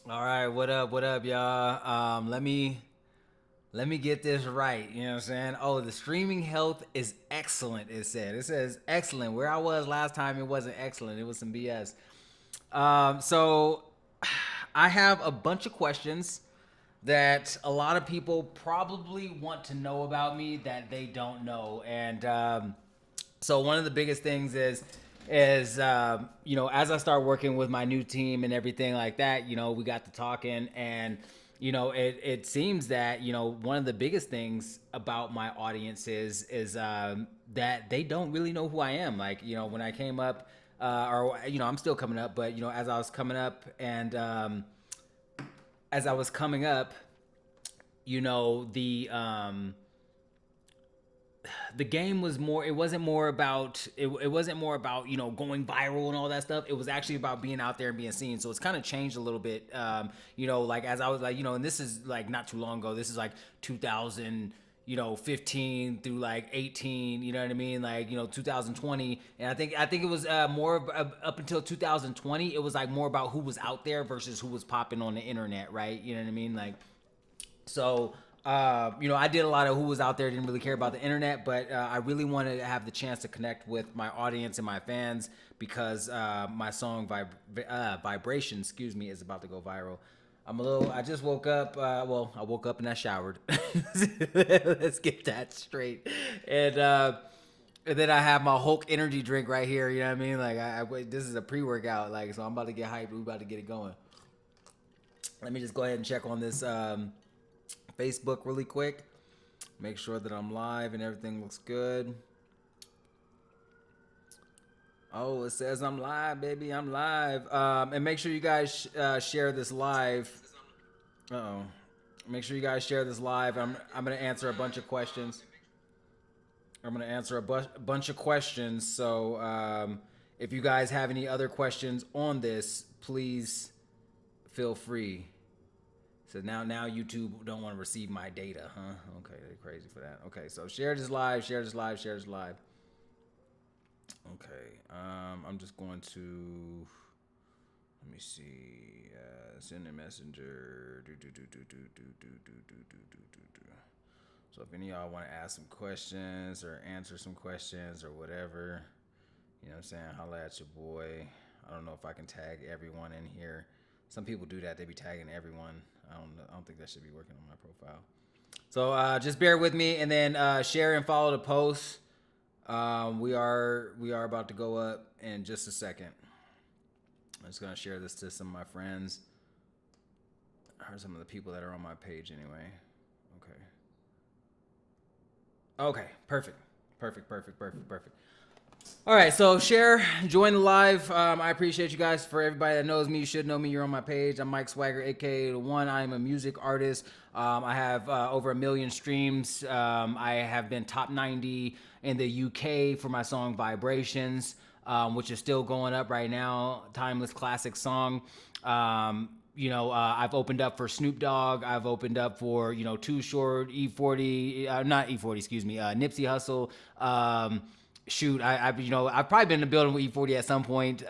All right, what up, y'all? Let me get this right. You know what I'm saying? Oh, the streaming health is excellent. It says excellent. Where I was last time, it wasn't excellent. It was some BS. So I have a bunch of questions that a lot of people probably want to know about me that they don't know, and so one of the biggest things is as I start working with my new team and everything like that, we got to talking, and it seems that one of the biggest things about my audience is that they don't really know who I am. Like, when I came up, or I'm still coming up, but as I was coming up, and as I was coming up, the game was more, it wasn't more about it wasn't more about going viral and all that stuff. It was actually about being out there and being seen. So it's kind of changed a little bit. Like, as I was like, and this is like not too long ago. This is like 2000, 15 through like 18, you know what I mean, like 2020. And I think it was more up until 2020, it was like more about who was out there versus who was popping on the internet, right? You know what I mean, like, so, I did a lot of who was out there, didn't really care about the internet, but I really wanted to have the chance to connect with my audience and my fans because my song Vibration, excuse me, is about to go viral. I just woke up. I woke up and I showered. Let's get that straight. And then I have my Hulk energy drink right here. You know what I mean? Like, this is a pre workout. Like, so I'm about to get hyped. We about to get it going. Let me just go ahead and check on this Facebook really quick. Make sure that I'm live and everything looks good. Oh, it says I'm live, baby. I'm live. And make sure you guys share this live. Uh oh. Make sure you guys share this live. I'm gonna answer a bunch of questions. I'm gonna answer a bunch of questions. So if you guys have any other questions on this, please feel free. So now YouTube don't want to receive my data, huh? Okay, they're crazy for that. Okay, so share this live, share this live, share this live. Okay, I'm just going to let me see. Send a messenger. Do. So if any of y'all want to ask some questions or answer some questions or whatever, you know what I'm saying, holla at your boy. I don't know if I can tag everyone in here. Some people do that. They be tagging everyone. I don't think that should be working on my profile. So just bear with me, and then share and follow the post. We are about to go up in just a second. I'm just gonna share this to some of my friends or some of the people that are on my page anyway. Okay. Okay. Perfect. Perfect. Perfect. Perfect. Perfect. All right, so share, join the live. I appreciate you guys. For everybody that knows me, you should know me. You're on my page. I'm Mike Swagger, aka the One. I'm a music artist. I have over 1 million streams. I have been top 90 in the UK for my song Vibrations, which is still going up right now. Timeless classic song. I've opened up for Snoop Dogg. I've opened up for Too Short, E40, not E40, excuse me, Nipsey Hussle. Shoot, I've probably been in the building with E40 at some point.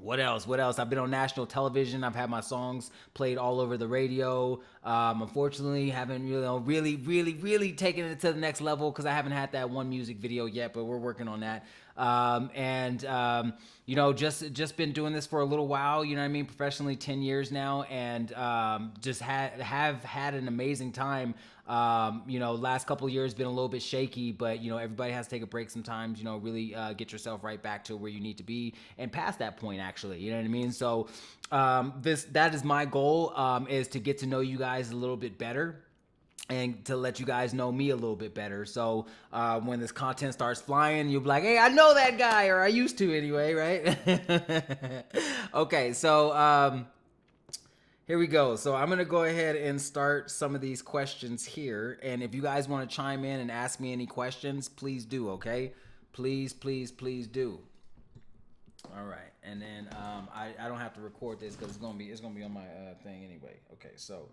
What else? What else? I've been on national television. I've had my songs played all over the radio. Unfortunately, haven't really taken it to the next level because I haven't had that one music video yet. But we're working on that. And just been doing this for a little while. You know what I mean? Professionally, 10 years now, and just have had an amazing time. Last couple of years been a little bit shaky, but everybody has to take a break sometimes. Really get yourself right back to where you need to be and past that point. Actually, you know what I mean. So that is my goal, is to get to know you guys a little bit better and to let you guys know me a little bit better. So when this content starts flying, you'll be like, hey, I know that guy, or I used to anyway, right? Okay, so here we go. So I'm going to go ahead and start some of these questions here. And if you guys want to chime in and ask me any questions, please do, okay? Please, please, please do. All right. And then I don't have to record this because it's gonna be on my thing anyway. Okay, so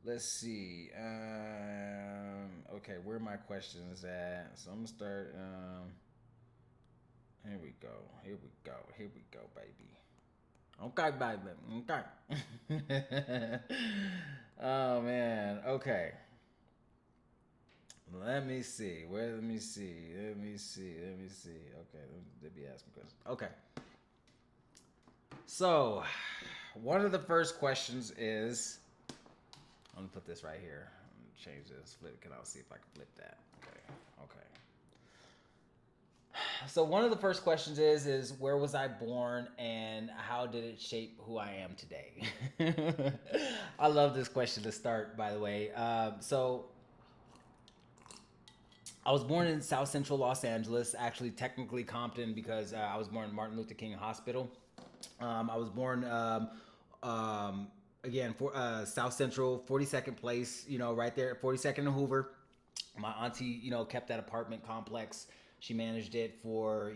let's see. Okay, where are my questions at? So I'm gonna start. Here we go. Here we go. Here we go, baby. Okay, baby. Okay. Oh man. Okay. Let me see. Where? Let me see. Let me see. Let me see. Okay. Let me ask me questions. Okay. So, one of the first questions is, I'm gonna put this right here. I'm gonna change this. Flip. Can I see if I can flip that? Okay. Okay. So one of the first questions is where was I born and how did it shape who I am today? I love this question to start, by the way. So I was born in South Central Los Angeles, actually technically Compton because I was born in Martin Luther King Hospital. I was born again for South Central, 42nd Place, right there, 42nd and Hoover. My auntie, kept that apartment complex. She managed it for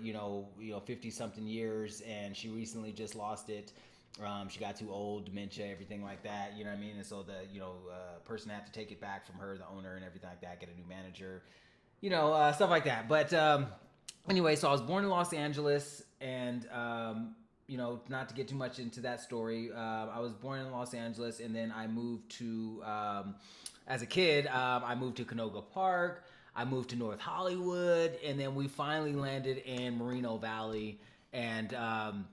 50 something years, and she recently just lost it. She got too old, dementia, everything like that. You know what I mean? And so the person had to take it back from her, the owner, and everything like that. Get a new manager, stuff like that. But anyway, so I was born in Los Angeles, and not to get too much into that story, I was born in Los Angeles, and then I moved to, as a kid, I moved to Canoga Park. I moved to North Hollywood, and then we finally landed in Moreno Valley, and from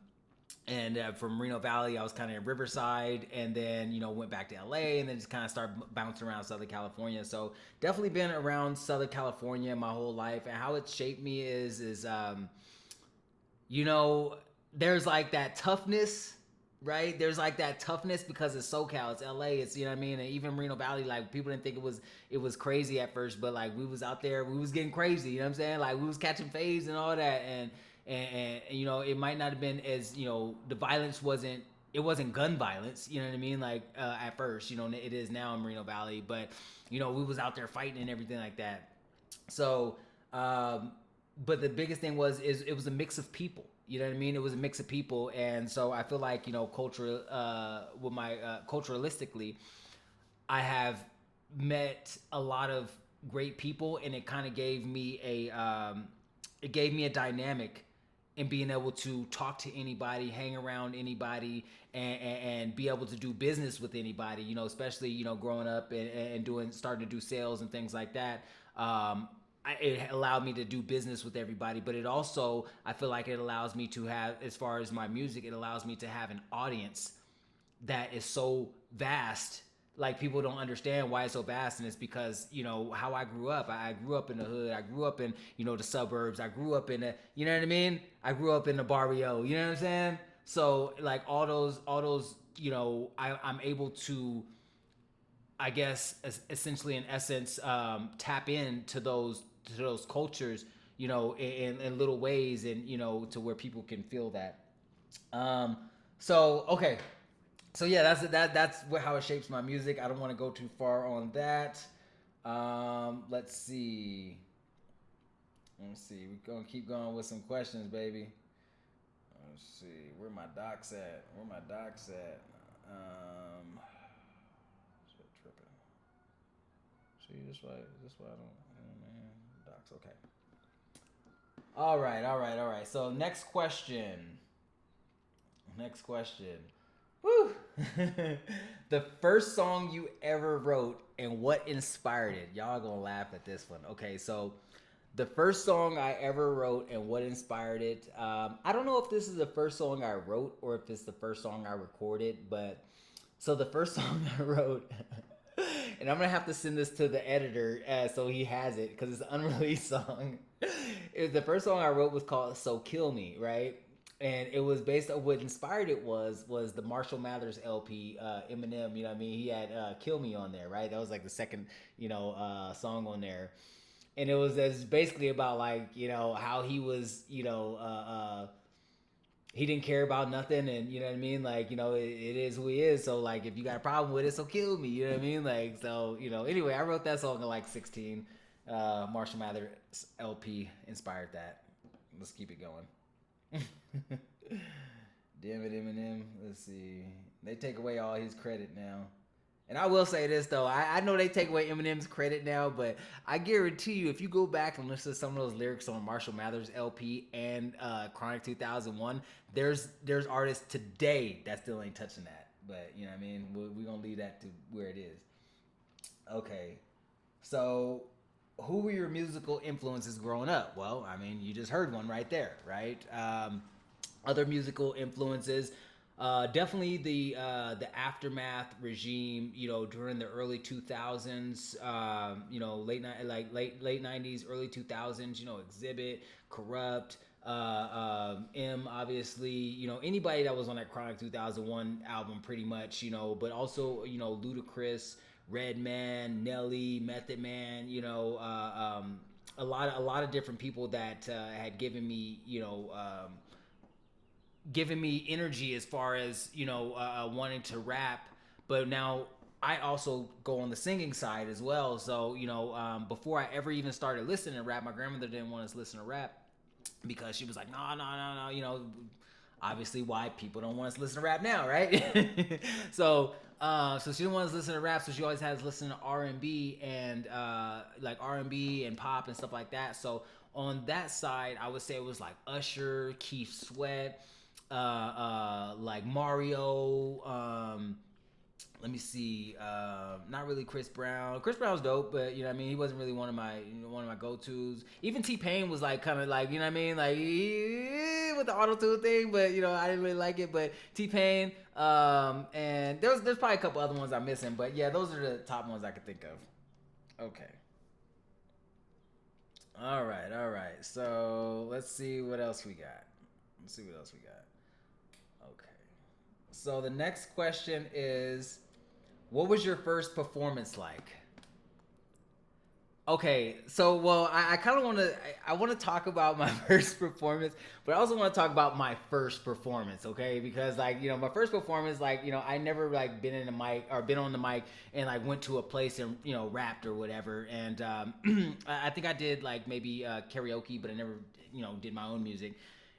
Moreno Valley, I was kind of in Riverside, and then went back to LA, and then just kind of started bouncing around Southern California. So definitely been around Southern California my whole life, and how it shaped me is there's like that toughness, right? There's like that toughness because it's SoCal, it's LA, it's what I mean, and even Moreno Valley, like people didn't think it was crazy at first, but like we was out there, we was getting crazy, you know what I'm saying? Like we was catching faves and all that, and it might not have been as the violence wasn't gun violence, you know what I mean? Like at first, it is now in Moreno Valley, but we was out there fighting and everything like that. So, but the biggest thing is it was a mix of people. You know what I mean? It was a mix of people, and so I feel like culture, with my culturalistically, I have met a lot of great people, and it kind of gave me a dynamic in being able to talk to anybody, hang around anybody, and be able to do business with anybody. Especially growing up and starting to do sales and things like that. It allowed me to do business with everybody, but it also, I feel like it allows me to have, as far as my music, it allows me to have an audience that is so vast. Like people don't understand why it's so vast, and it's because how I grew up. I grew up in the hood. I grew up in the suburbs. I grew up in the, you know what I mean. I grew up in the barrio. You know what I'm saying? So like all those I'm able to, I guess, essentially in essence, tap into those cultures, in little ways, and to where people can feel that. Um, so okay, so yeah, that's how it shapes my music. I don't want to go too far on that. Let's see. Let's see. We're gonna keep going with some questions, baby. Let's see. Where my docs at? Where my docs at? Shit, tripping. See, this why I don't. Oh man, docs. Okay. All right, all right, all right. So next question. Next question. Woo! The first song you ever wrote and what inspired it? Y'all gonna laugh at this one. Okay, so the first song I ever wrote and what inspired it. I don't know if this is the first song I wrote or if it's the first song I recorded, but so the first song I wrote, and I'm gonna have to send this to the editor so he has it because it's an unreleased song. The first song I wrote was called "So Kill Me," right? And it was based on what inspired it was the Marshall Mathers LP. Eminem, you know what I mean? He had "Kill Me" on there, right? That was like the second song on there, and it was basically about like how he was he didn't care about nothing, and you know what I mean, like it is who he is, so like if you got a problem with it, so kill me, you know what I mean, like, so anyway, I wrote that song at like 16. Marshall Mathers LP inspired that. Let's keep it going. Damn it, Eminem. Let's see, they take away all his credit now. And I will say this though, I know they take away Eminem's credit now, but I guarantee you, if you go back and listen to some of those lyrics on Marshall Mathers LP and Chronic 2001, there's artists today that still ain't touching that. But you know what I mean? We're gonna leave that to where it is. Okay, so who were your musical influences growing up? Well, I mean, you just heard one right there, right? Other musical influences, definitely the aftermath regime. You know, during the early 2000s, you know, late 90s, early 2000s. You know, Exhibit, Corrupt. M, obviously, you know, anybody that was on that Chronic 2001 album, pretty much, you know, but also, you know, Ludacris, Redman, Nelly, Method Man, you know, a lot of different people that had given me, you know, given me energy as far as, you know, wanting to rap. But now I also go on the singing side as well. So, you know, before I ever even started listening to rap, my grandmother didn't want us to listen to rap because she was like, no, no, no, no, you know, obviously why people don't want us to listen to rap now, right? So, so she didn't want us to listen to rap, so she always had us listen to R&B and like R&B and pop and stuff like that. So on that side, I would say it was like Usher, Keith Sweat, like Mario. Let me see. Not really Chris Brown. Chris Brown's dope, but you know what I mean. He wasn't really one of my go tos. Even T Pain was like kind of like, you know what I mean, like with the auto tune thing, but you know I didn't really like it. But T Pain, and there's probably a couple other ones I'm missing, but yeah, those are the top ones I could think of. Okay. All right, all right. So let's see what else we got. Let's see what else we got. Okay. So the next question is, what was your first performance like? Okay, so well, I kind of want to I want to talk about my first performance, but I also want to talk about my first performance, okay? Because like you know, my first performance, like you know, I never like been in the mic or been on the mic and like went to a place and you know rapped or whatever. And I think I did like maybe karaoke, but I never you know did my own music.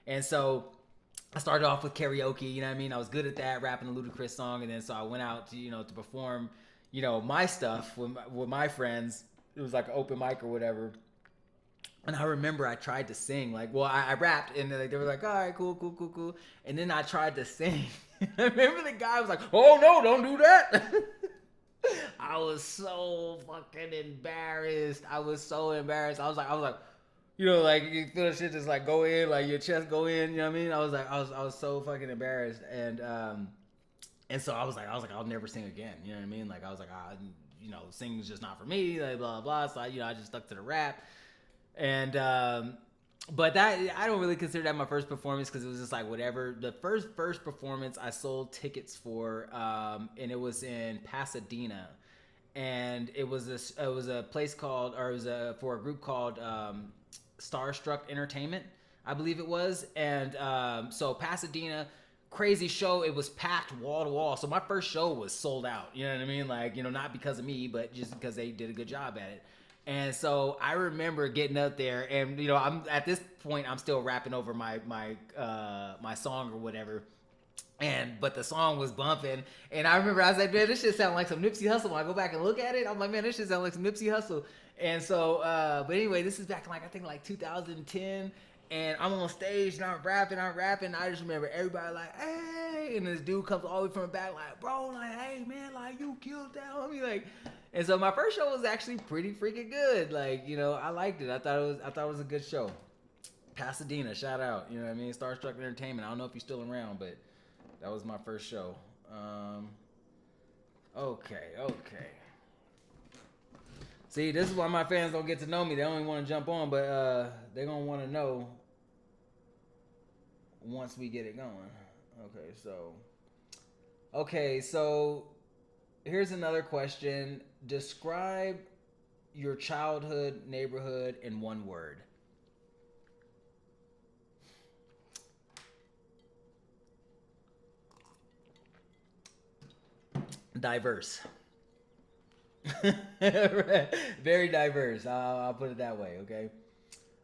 And so I started off with karaoke, you know what I mean? I was good at that, rapping a Ludacris song, and then so I went out to, you know, to perform, you know, my stuff with my friends. It was like an open mic or whatever. And I remember I tried to sing, like, well, I rapped, and they were like, all right, cool, cool, cool, cool. And then I tried to sing. I remember the guy was like, oh, no, don't do that. I was so fucking embarrassed. I was so embarrassed. I was like, you know, like you feel the shit just like go in, like your chest go in. You know what I mean? I was so fucking embarrassed, and so I was like, I'll never sing again. You know what I mean? Like I was like, you know, singing's just not for me. Like blah blah. So you know, I just stuck to the rap, and but that I don't really consider that my first performance because it was just like whatever. The first performance I sold tickets for, and it was in Pasadena, and it was a place called or it was for a group called Starstruck Entertainment, I believe it was, and so Pasadena. Crazy show. It was packed wall to wall. So my first show was sold out. You know what I mean? Like, you know, not because of me, but just because they did a good job at it. And so I remember getting up there, and you know, I'm at this point, I'm still rapping over my song or whatever. And but the song was bumping, and I remember I was like, man, this shit sound like some Nipsey Hussle. When I go back and look at it, I'm like, man, this shit sound like some Nipsey Hussle. And so, but anyway, this is back in like I think like 2010, and I'm on stage and I'm rapping. I just remember everybody like, hey, and this dude comes all the way from the back like, bro, like, hey man, like you killed that homie, like. And so my first show was actually pretty freaking good. Like, you know, I liked it. I thought it was a good show. Pasadena, shout out. You know what I mean? Starstruck Entertainment. I don't know if you're still around, but that was my first show. Okay. See, this is why my fans don't get to know me. They only want to jump on, but they're gonna want to know once we get it going. Okay, so here's another question. Describe your childhood neighborhood in one word. Diverse. Very diverse. I'll put it that way. Okay.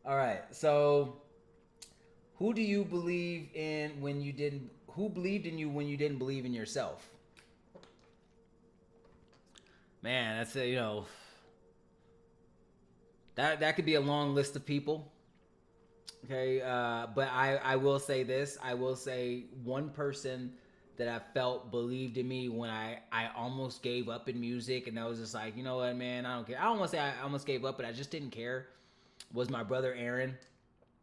All right. So, who do you believe in when you didn't? Who believed in you when you didn't believe in yourself? Man, that's a, that could be a long list of people. Okay, but I will say this. I will say one person that I felt believed in me when I almost gave up in music, and I was just like, you know what, man, I don't care. I don't want to say I almost gave up, but I just didn't care. Was my brother Aaron.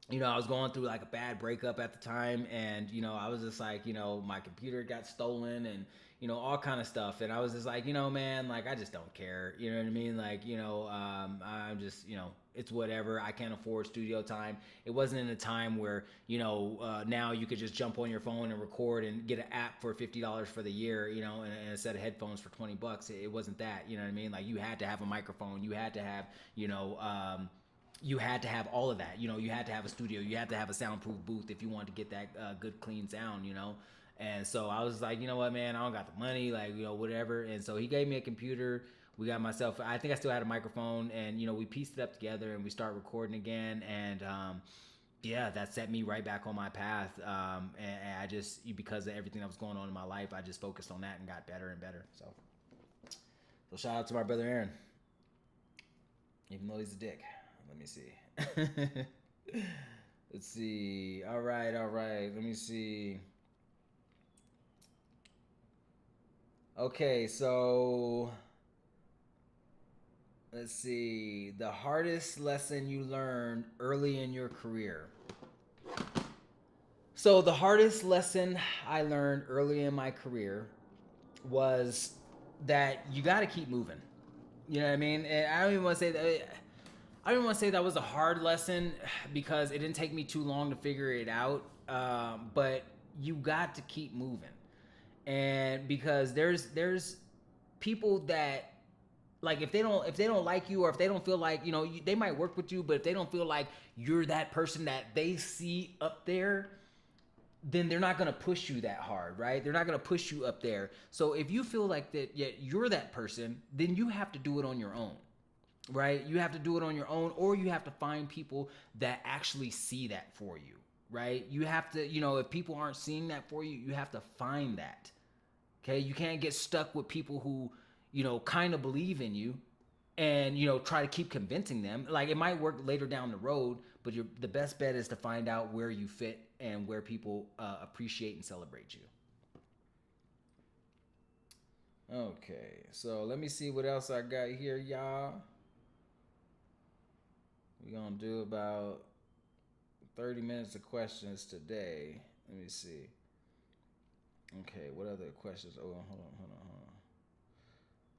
I was going through like a bad breakup at the time, and I was just like, my computer got stolen, and all kind of stuff, and I was just like, man, like I just don't care, you know what I mean? Like, I'm just, it's whatever. I can't afford studio time. It wasn't in a time where now you could just jump on your phone and record and get an app for $50 for the year, and a set of headphones for $20. It wasn't that, you know what I mean? Like, you had to have a microphone, you had to have, you had to have all of that. You had to have a studio. You had to have a soundproof booth if you wanted to get that good, clean sound, And so I was like, you know what, man, I don't got the money, like, whatever. And so he gave me a computer. We got myself, I think I still had a microphone, and, we pieced it up together and we started recording again. And, yeah, that set me right back on my path. And I just, because of everything that was going on in my life, I just focused on that and got better and better. So shout out to my brother Aaron, even though he's a dick. Let me see. Let's see. All right. Let me see. Okay, so let's see. The hardest lesson you learned early in your career. So the hardest lesson I learned early in my career was that you got to keep moving. You know what I mean? And I don't even want to say that. I don't want to say that was a hard lesson because it didn't take me too long to figure it out. But you got to keep moving, and because there's people that, like, if they don't like you, or if they don't feel like they might work with you, but if they don't feel like you're that person that they see up there, then they're not going to push you that hard, right? They're not going to push you up there. So if you feel like that, yeah, you're that person, then you have to do it on your own. Right? You have to do it on your own, or you have to find people that actually see that for you, right? You have to, if people aren't seeing that for you, you have to find that. Okay? You can't get stuck with people who, kind of believe in you and, try to keep convincing them. Like, it might work later down the road, but the best bet is to find out where you fit and where people appreciate and celebrate you. Okay, so let me see what else I got here, y'all. We're going to do about 30 minutes of questions today. Let me see. Okay, what other questions? Oh, hold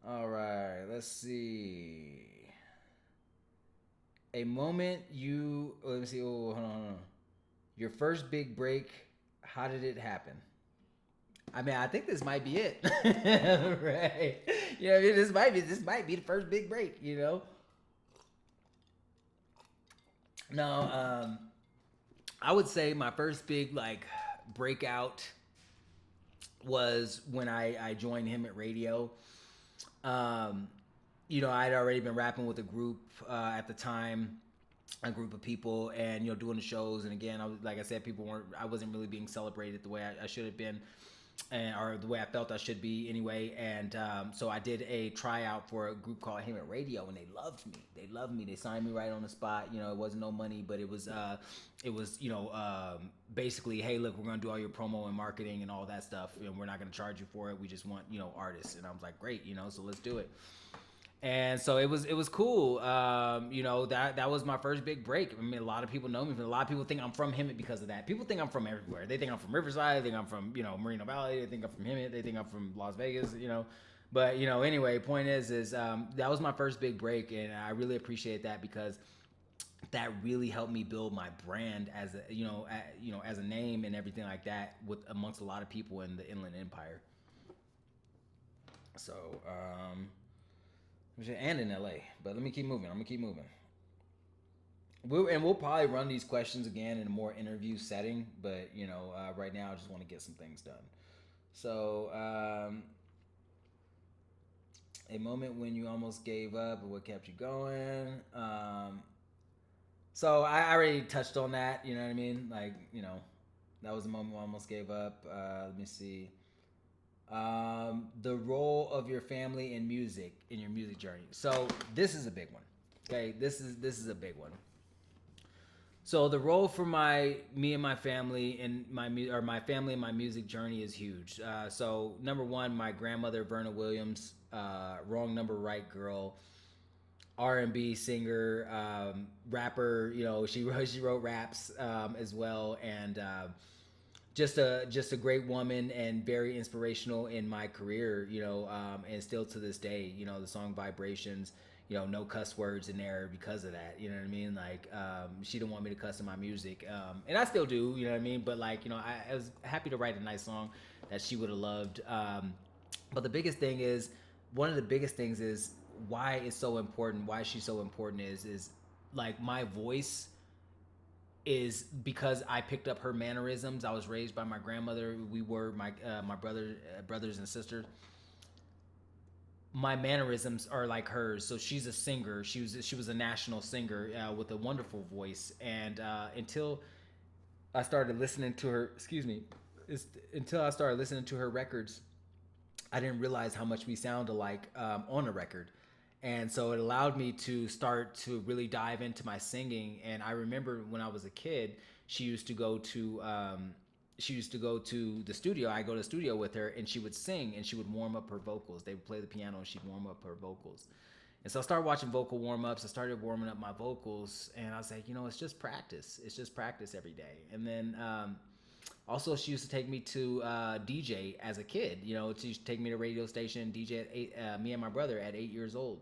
on. All right, let's see. A moment you, let me see. Oh, hold on. Your first big break, how did it happen? I mean, I think this might be it. Right. I mean, this might be the first big break, No, I would say my first big like breakout was when I joined him at radio. Um, I'd already been rapping with a group at the time, a group of people, and doing the shows. And again, like I said, I wasn't really being celebrated the way I should have been, or the way I felt I should be anyway. And so I did a tryout for a group called Him at Radio, and they loved me. They signed me right on the spot. It wasn't no money, but it was basically, hey, look, we're gonna do all your promo and marketing and all that stuff, and we're not gonna charge you for it. We just want artists. And I was like, great, so let's do it. And so it was cool. That was my first big break. I mean, a lot of people know me. A lot of people think I'm from Hemet because of that. People think I'm from everywhere. They think I'm from Riverside. They think I'm from Moreno Valley. They think I'm from Hemet. They think I'm from Las Vegas. But anyway, point is that was my first big break, and I really appreciate that because that really helped me build my brand as as a name and everything like that with amongst a lot of people in the Inland Empire. So. And in LA, but let me keep moving. I'm gonna keep moving. We'll probably run these questions again in a more interview setting, but right now I just want to get some things done. So, a moment when you almost gave up, and what kept you going? So I already touched on that. You know what I mean? Like, that was a moment when I almost gave up. Let me see. The role of your family in music in your music journey. So this is a big one. Okay, this is a big one. So the role for me and my family and my family and my music journey is huge. So number one, my grandmother Verna Williams, wrong number, right girl, R&B singer, rapper. You know, she wrote raps as well, and just a great woman and very inspirational in my career, and still to this day, the song Vibrations, no cuss words in there because of that, you know what I mean? Like, she didn't want me to cuss in my music, and I still do, you know what I mean? But like, I was happy to write a nice song that she would have loved. But the biggest thing is, one of the biggest things is why it's so important, why she's so important is like my voice is because I picked up her mannerisms. I was raised by my grandmother. We were my brothers and sisters. My mannerisms are like hers. So she's a singer. She was a national singer with a wonderful voice. And until I started listening to her, excuse me, until I started listening to her records, I didn't realize how much we sound alike on a record. And so it allowed me to start to really dive into my singing. And I remember when I was a kid, she used to go to the studio. I go to the studio with her, and she would sing, and she would warm up her vocals. They would play the piano, and she'd warm up her vocals. And so I started watching vocal warm ups. I started warming up my vocals, and I was like, it's just practice. It's just practice every day. And then also, she used to take me to DJ as a kid. She used to take me to a radio station, DJ at me and my brother at 8 years old.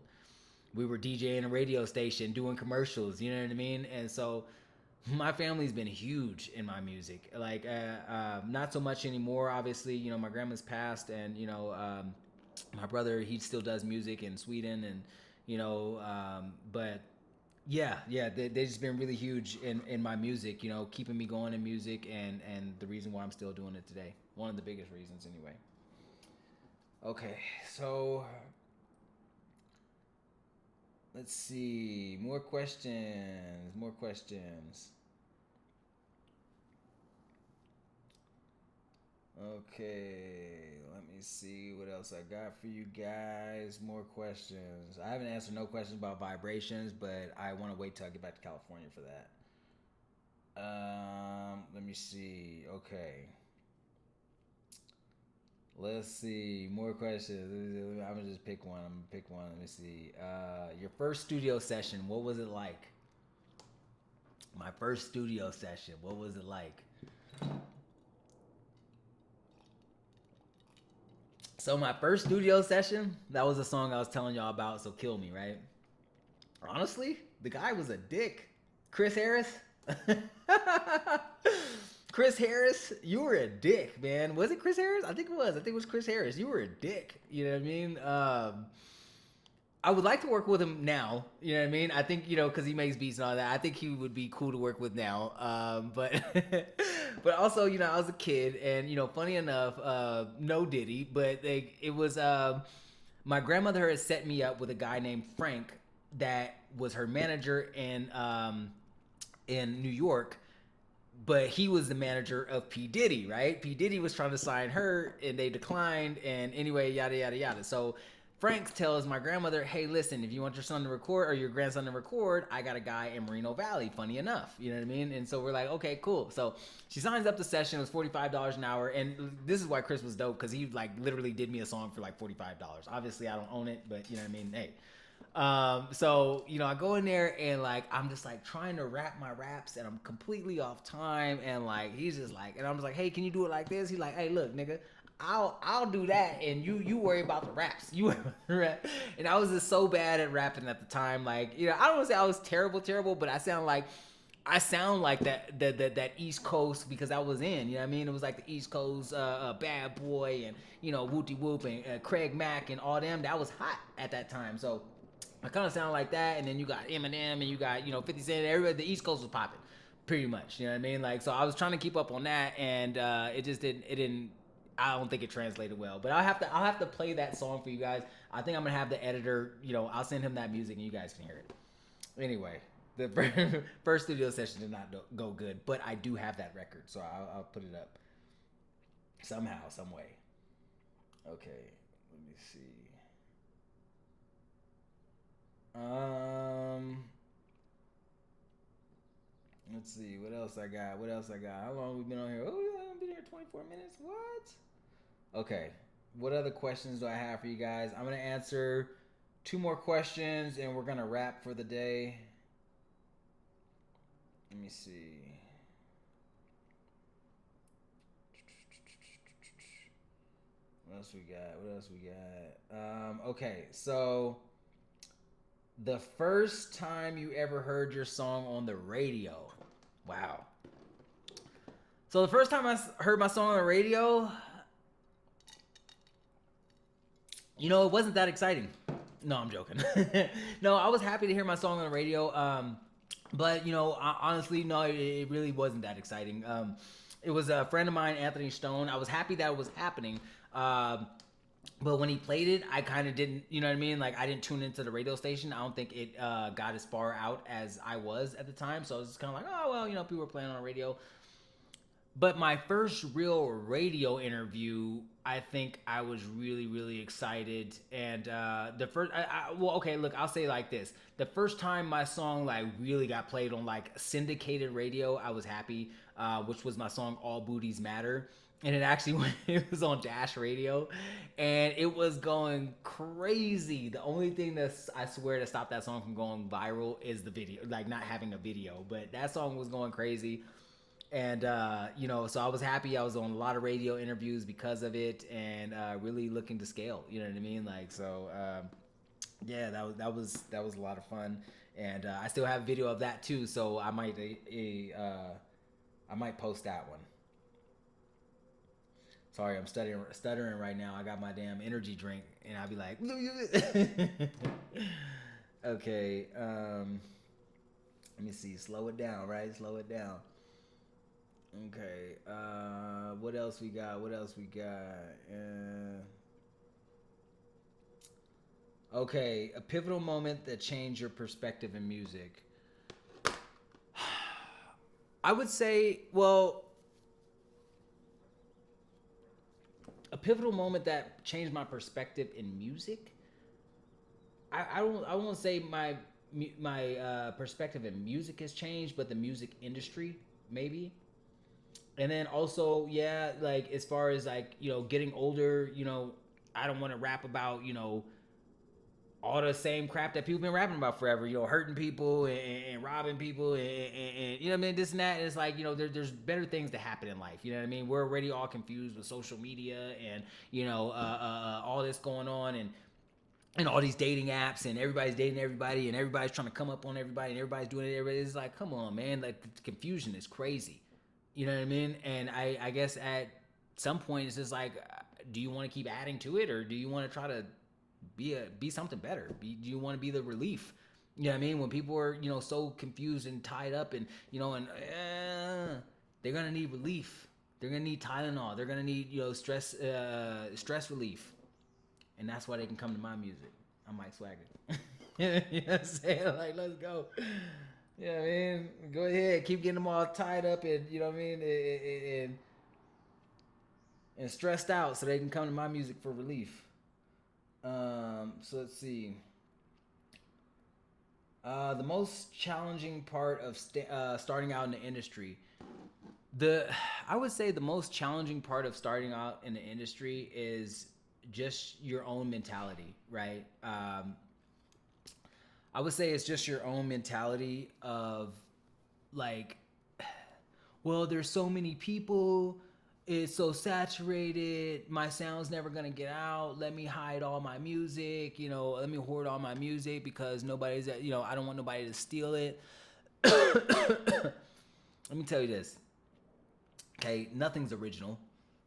We were DJing a radio station, doing commercials. You know what I mean? And so my family's been huge in my music. Like, not so much anymore. Obviously, my grandma's passed, and my brother, he still does music in Sweden, and but yeah, they just been really huge in my music, keeping me going in music, and the reason why I'm still doing it today. One of the biggest reasons, anyway. Okay, so let's see. More questions. More questions. Okay, let me see what else I got for you guys. More questions. I haven't answered no questions about vibrations, but I want to wait till I get back to California for that. Let me see. Okay. Let's see. More questions. I'm gonna just pick one. I'm gonna pick one. Let me see. Your first studio session. What was it like? My first studio session. What was it like? So my first studio session, that was a song I was telling y'all about, So Kill Me, right? Honestly, the guy was a dick. Chris Harris? Chris Harris, you were a dick, man. Was it Chris Harris? I think it was. I think it was Chris Harris. You were a dick. You know what I mean? I would like to work with him now. You know what I mean? I think, because he makes beats and all that. I think he would be cool to work with now. But but also, I was a kid, and funny enough, no Diddy, but it was my grandmother had set me up with a guy named Frank that was her manager in New York. But he was the manager of P. Diddy, right? P. Diddy was trying to sign her, and they declined. And anyway, yada yada yada. So Frank tells my grandmother, hey, listen, if you want your son to record or your grandson to record, I got a guy in Moreno Valley, funny enough. You know what I mean? And so we're like, okay, cool. So she signs up the session. It was $45 an hour. And this is why Chris was dope, because he like literally did me a song for like $45. Obviously, I don't own it, but you know what I mean? Hey. So, I go in there, and like, I'm just like trying to rap my raps, and I'm completely off time. And like, he's just like, and I'm just like, hey, can you do it like this? He's like, hey, look, nigga, I'll do that, and you worry about the raps. You rap. And I was just so bad at rapping at the time. Like, I don't want to say I was terrible, but I sound like that East Coast, because I was in, you know what I mean? It was like the East Coast Bad Boy, and Wooty Whoop, and Craig Mack and all them. That was hot at that time. So I kind of sound like that. And then you got Eminem, and you got 50 Cent. Everybody, the East Coast was popping, pretty much. You know what I mean? Like, so I was trying to keep up on that, and it just didn't. It didn't. I don't think it translated well. But I'll have to play that song for you guys. I think I'm gonna have the editor. I'll send him that music, and you guys can hear it. Anyway, the first studio session did not go good, but I do have that record, so I'll put it up somehow, some way. Okay, let me see. Um, let's see what else I got. What else I got? How long we been on here? Oh, yeah, I've been here 24 minutes. What? Okay. What other questions do I have for you guys? I'm gonna answer two more questions, and we're gonna wrap for the day. Let me see. What else we got? What else we got? Okay, so the first time you ever heard your song on the radio. Wow. So the first time I heard my song on the radio, it wasn't that exciting. No, I'm joking. No, I was happy to hear my song on the radio. But honestly, no, it really wasn't that exciting. It was a friend of mine, Anthony Stone. I was happy that it was happening. But when he played it, I kind of didn't, you know what I mean? Like, I didn't tune into the radio station. I don't think it got as far out as I was at the time. So I was just kind of like, oh, well, people were playing on the radio. But my first real radio interview, I think I was really, really excited. And the first, okay, look, I'll say it like this: the first time my song like really got played on like syndicated radio, I was happy, which was my song "All Booties Matter." And it actually it was on Dash Radio, and it was going crazy. The only thing that I swear to stop that song from going viral is the video, like not having a video. But that song was going crazy. And so I was happy. I was on a lot of radio interviews because of it, and really looking to scale. You know what I mean? Like, so yeah, that was a lot of fun, and I still have a video of that too. So I might post that one. Sorry, I'm stuttering right now. I got my damn energy drink, and I'll be like, okay. Let me see. Slow it down, right? Slow it down. Okay. What else we got? Okay, a pivotal moment that changed your perspective in music. I would say, well, a pivotal moment that changed my perspective in music. I won't say my perspective in music has changed, but the music industry maybe. And then also, yeah, like as far as like getting older, I don't want to rap about all the same crap that people been rapping about forever, hurting people and robbing people and you know what I mean, this and that. And it's like, there's better things to happen in life. You know what I mean? We're already all confused with social media and, all this going on and all these dating apps and everybody's dating everybody and everybody's trying to come up on everybody and everybody's doing it. It's like, come on, man. Like the confusion is crazy. You know what I mean? And I guess at some point it's just like, do you want to keep adding to it, or do you want to try to be something better? Do you want to be the relief? You know what I mean? When people are so confused and tied up and they're gonna need relief. They're gonna need Tylenol. They're gonna need stress relief, and that's why they can come to my music. I'm Mike Swagger. You know what I'm saying? Like, let's go. You know what I mean? Go ahead, keep getting them all tied up and you know what I mean, and stressed out so they can come to my music for relief. So let's see. The most challenging part of starting out in the industry. I would say the most challenging part of starting out in the industry is just your own mentality, right? I would say it's just your own mentality of like, well, there's so many people, it's so saturated, my sound's never gonna get out, let me hide all my music, let me hoard all my music because nobody's, I don't want nobody to steal it. Let me tell you this, okay, nothing's original.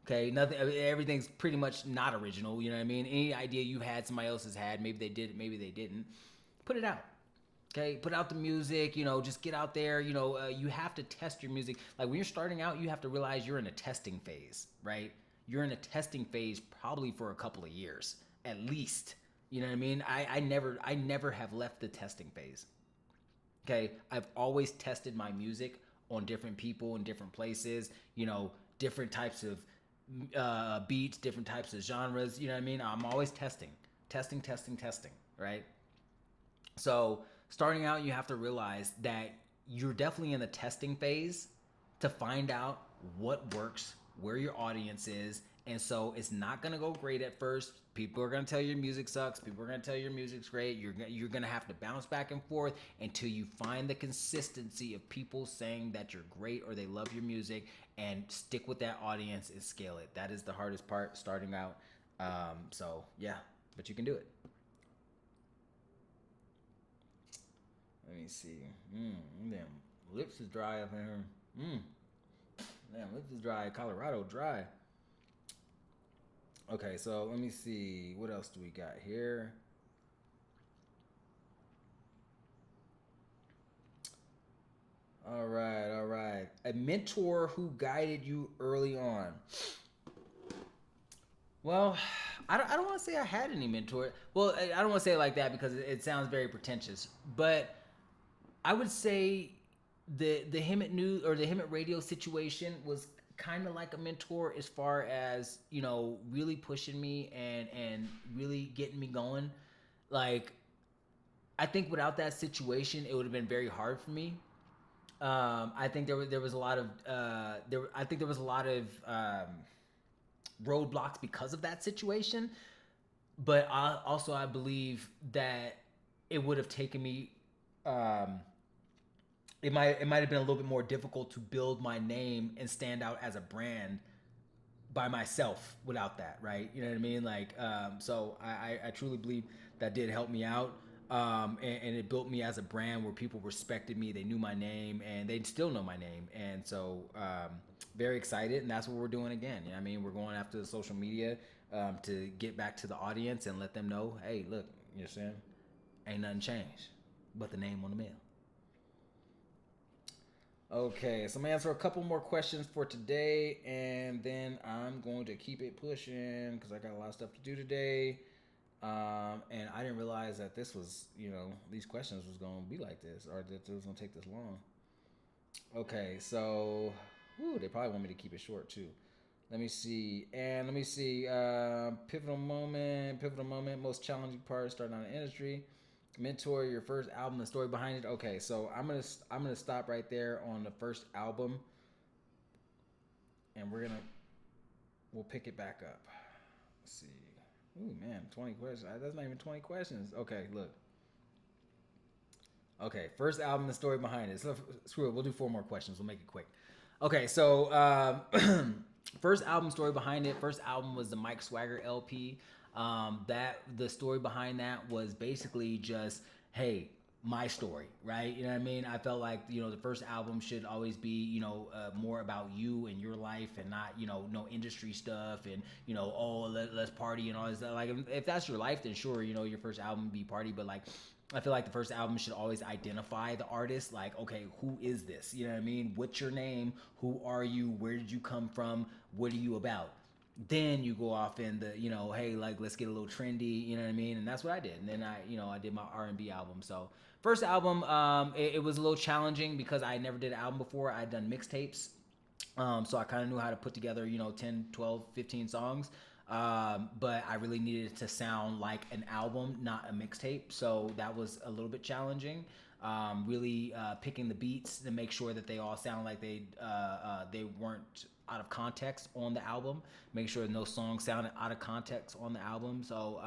Okay, nothing. Everything's pretty much not original. You know what I mean? Any idea you've had, somebody else has had. Maybe they did, maybe they didn't. Put it out. Okay, put out the music. Just get out there. You have to test your music. Like when you're starting out, you have to realize you're in a testing phase, right? You're in a testing phase probably for a couple of years at least. You know what I mean? I never have left the testing phase. Okay, I've always tested my music on different people in different places. Different types of beats, different types of genres. You know what I mean? I'm always testing, right? So starting out, you have to realize that you're definitely in the testing phase to find out what works, where your audience is. And so it's not gonna go great at first. People are gonna tell you your music sucks. People are gonna tell you your music's great. You're gonna have to bounce back and forth until you find the consistency of people saying that you're great or they love your music, and stick with that audience and scale it. That is the hardest part starting out. So yeah, but you can do it. Let me see. Damn, lips is dry up in here. Damn, lips is dry. Colorado dry. Okay, so let me see. What else do we got here? All right, all right. A mentor who guided you early on. Well, I don't want to say I had any mentor. Well, I don't want to say it like that because it sounds very pretentious. But I would say the Hemet News or the Hemet Radio situation was kind of like a mentor as far as really pushing me and really getting me going. Like I think without that situation, it would have been very hard for me. I think there was a lot of I think there was a lot of roadblocks because of that situation. But I believe that it would have taken me. It might have been a little bit more difficult to build my name and stand out as a brand by myself without that, right? You know what I mean? Like, so I truly believe that did help me out. And it built me as a brand where people respected me. They knew my name and they still know my name. And so, very excited. And that's what we're doing again. You know what I mean? We're going after the social media, to get back to the audience and let them know, hey, look, you know what I'm saying? Ain't nothing changed but the name on the mail. Okay, so I'm gonna answer a couple more questions for today, and then I'm going to keep it pushing because I got a lot of stuff to do today. And I didn't realize that this was, these questions was gonna be like this, or that it was gonna take this long. Okay, so, they probably want me to keep it short too. Let me see, and let me see. Pivotal moment, most challenging part starting out in the industry. Mentor, your first album, the story behind it. Okay, so I'm gonna stop right there on the first album, and we'll pick it back up. Let's see. Ooh man, 20 questions. That's not even 20 questions. Okay, look. Okay, first album, the story behind it. So screw it. We'll do 4 more questions. We'll make it quick. Okay, so first album story behind it. First album was the Mike Swagger LP. That the story behind that was basically just, hey, my story, right? You know what I mean? I felt like the first album should always be more about you and your life and not no industry stuff and let's party and all this. Like if that's your life, then sure, your first album be party, but like I feel like the first album should always identify the artist. Like, okay, who is this? You know what I mean? What's your name? Who are you? Where did you come from? What are you about? Then you go off in the hey, like let's get a little trendy. You know what I mean? And that's what I did. And then I did my R&B album. So first album, it was a little challenging because I never did an album before. I had done mixtapes. So I kind of knew how to put together 10, 12, 15 songs. But I really needed it to sound like an album, not a mixtape. So that was a little bit challenging. Really picking the beats to make sure that they all sound like they weren't out of context on the album. Make sure no song sounded out of context on the album. So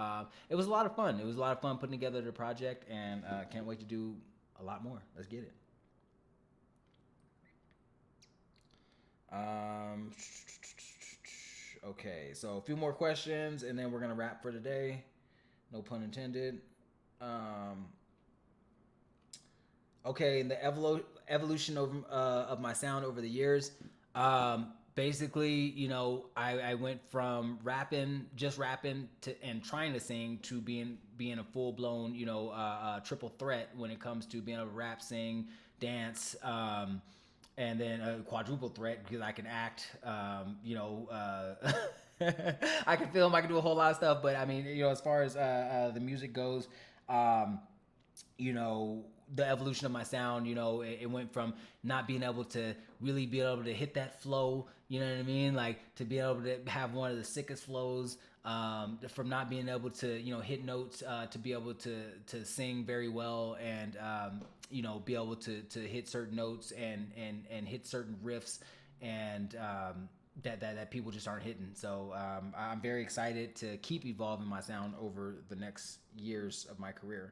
it was a lot of fun. It was a lot of fun putting together the project, and can't wait to do a lot more. Let's get it. Um, okay, so a few more questions, and then we're gonna wrap for today. No pun intended. Um, okay, the evolution of my sound over the years. Basically, I went from just rapping to and trying to sing to being a full blown, triple threat when it comes to being able to rap, sing, dance. And then a quadruple threat because I can act, I can film, I can do a whole lot of stuff. But I mean, as far as the music goes, you know, the evolution of my sound. It went from not being able to really be able to hit that flow, you know what I mean, like to be able to have one of the sickest flows, from not being able to hit notes, to be able to sing very well, and be able to hit certain notes and hit certain riffs, and that people just aren't hitting. So I'm very excited to keep evolving my sound over the next years of my career.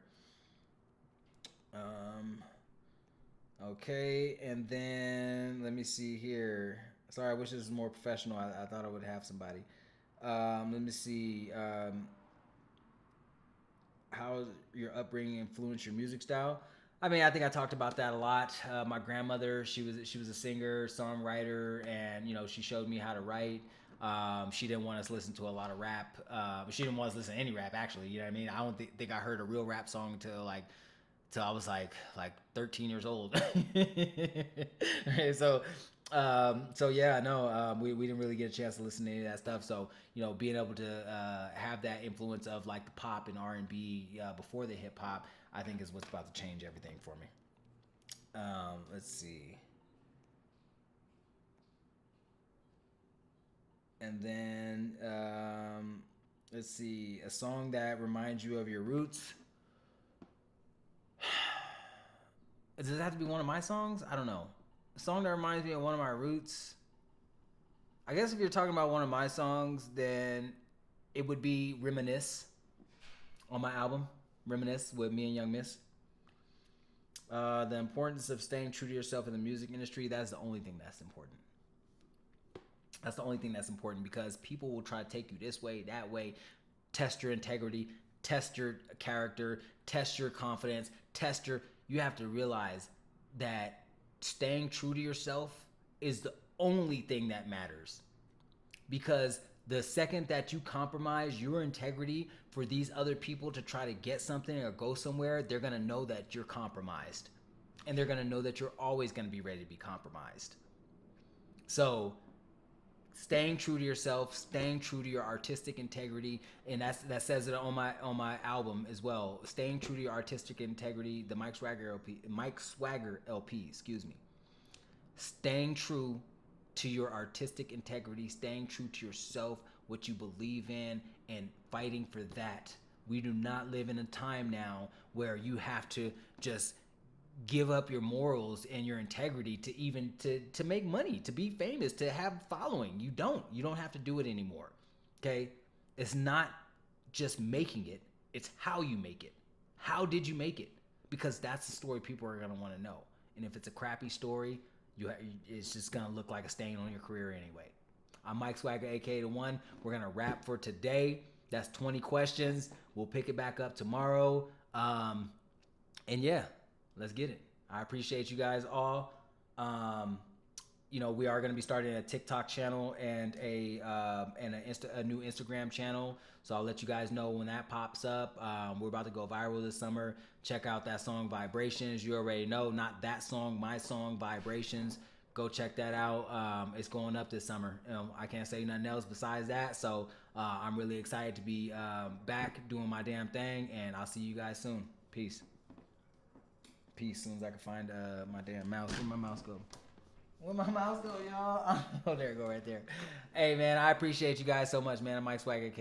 Okay, and then let me see here. Sorry, I wish this was more professional. I thought I would have somebody. Let me see. How your upbringing influenced your music style? I mean, I think I talked about that a lot. My grandmother, she was a singer, songwriter, and she showed me how to write. She didn't want us to listen to a lot of rap. She didn't want us to listen to any rap, actually. You know what I mean? I don't think I heard a real rap song till I was like 13 years old. Right, so yeah, no, we didn't really get a chance to listen to any of that stuff. So being able to have that influence of like the pop and R&B before the hip hop, I think is what's about to change everything for me. Let's see, and then let's see, a song that reminds you of your roots. Does it have to be one of my songs? I don't know. A song that reminds me of one of my roots. I guess if you're talking about one of my songs, then it would be Reminisce on my album, Reminisce with me and Young Miss. The importance of staying true to yourself in the music industry, that's the only thing that's important. That's the only thing that's important, because people will try to take you this way, that way, test your integrity, test your character, test your confidence, you have to realize that staying true to yourself is the only thing that matters. Because the second that you compromise your integrity for these other people to try to get something or go somewhere, they're going to know that you're compromised. And they're going to know that you're always going to be ready to be compromised. So staying true to yourself, staying true to your artistic integrity, and that says it on my album as well. Staying true to your artistic integrity, the Mike Swagger LP, excuse me. Staying true to your artistic integrity, staying true to yourself, what you believe in, and fighting for that. We do not live in a time now where you have to just give up your morals and your integrity to even to make money, to be famous, to have following. You don't have to do it anymore. Okay? It's not just making it, it's how you make it. How did you make it? Because that's the story people are going to want to know. And if it's a crappy story, it's just going to look like a stain on your career anyway. I'm Mike Swagger, aka The One. We're going to wrap for today. That's 20 questions. We'll pick it back up tomorrow. And yeah, let's get it. I appreciate you guys all. We are going to be starting a TikTok channel and a new Instagram channel. So I'll let you guys know when that pops up. We're about to go viral this summer. Check out that song Vibrations. You already know, not that song, my song Vibrations. Go check that out. It's going up this summer. I can't say nothing else besides that. So I'm really excited to be back doing my damn thing, and I'll see you guys soon. Peace. As soon as I can find my damn mouse. Where'd my mouse go? Where'd my mouse go, y'all? Oh, there it go right there. Hey, man, I appreciate you guys so much, man. I'm Mike Swagger.